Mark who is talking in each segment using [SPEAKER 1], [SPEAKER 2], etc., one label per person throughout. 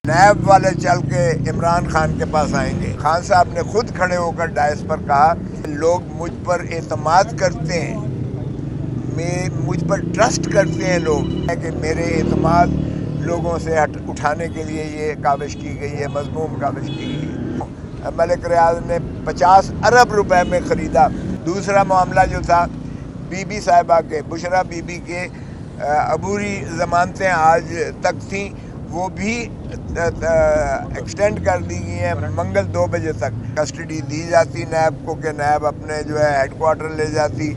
[SPEAKER 1] नैब वाले चल के इमरान खान के पास आएंगे। खान साहब ने खुद खड़े होकर डायस पर कहा, लोग मुझ पर एतमाद करते हैं, मुझ पर ट्रस्ट करते हैं लोग, कि मेरे एतमाद लोगों से उठाने के लिए ये काविश की गई है, मज़मूम काविश की गई है। मलिक रियाज ने 50 अरब रुपए में ख़रीदा। दूसरा मामला जो था बीबी साहिबा के, बुशरा बीबी के अबूरी ज़मानतें आज तक थीं, वो भी एक्सटेंड कर दी गई हैं। मंगल 2 बजे तक कस्टडी दी जाती नैब को, कि नैब अपने जो है हेडक्वार्टर ले जाती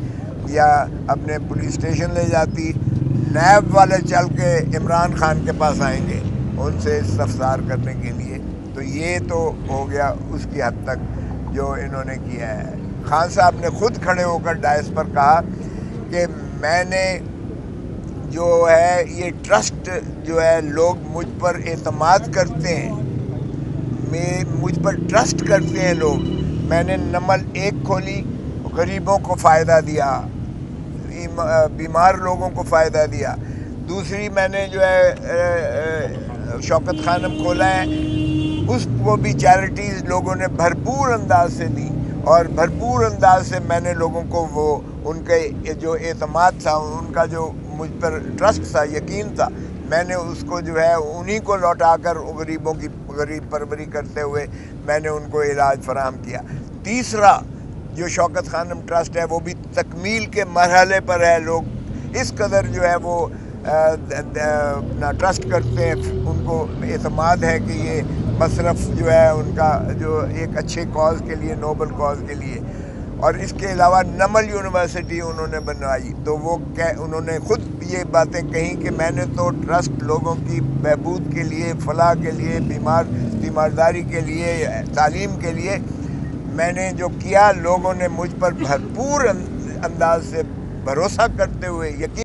[SPEAKER 1] या अपने पुलिस स्टेशन ले जाती। नैब वाले चल के इमरान खान के पास आएंगे उनसे इस्तफसार करने के लिए। तो ये तो हो गया उसकी हद तक जो इन्होंने किया है। खान साहब ने खुद खड़े होकर डायस पर कहा कि मैंने जो है ये ट्रस्ट जो है, लोग मुझ पर एतमाद करते हैं, मुझ पर ट्रस्ट करते हैं लोग। मैंने नमल 1 खोली, गरीबों को फ़ायदा दिया, बीमार लोगों को फ़ायदा दिया। दूसरी मैंने जो है शौकत खानम खोला है, उसको भी चैरिटीज़ लोगों ने भरपूर अंदाज से दी, और भरपूर अंदाज से मैंने लोगों को वो उनके जो एतमाद था, उनका जो मुझ पर ट्रस्ट था, यकीन था, मैंने उसको जो है उन्हीं को लौटाकर गरीबों की गरीब परवरी करते हुए मैंने उनको इलाज फराहम किया। तीसरा जो शौकत खानम ट्रस्ट है, वो भी तकमील के मरहले पर है। लोग इस कदर जो है वो अपना ट्रस्ट करते हैं, उनको एतमाद है कि ये मसरफ जो है उनका जो एक अच्छे कॉज के लिए, नोबल कॉज के लिए। और इसके अलावा नमल यूनिवर्सिटी उन्होंने बनवाई, तो वो उन्होंने खुद ये बातें कही कि मैंने तो ट्रस्ट लोगों की बहबूद के लिए, फलाह के लिए, बीमारदारी के लिए, तालीम के लिए मैंने जो किया, लोगों ने मुझ पर भरपूर अंदाज से भरोसा करते हुए, यकीन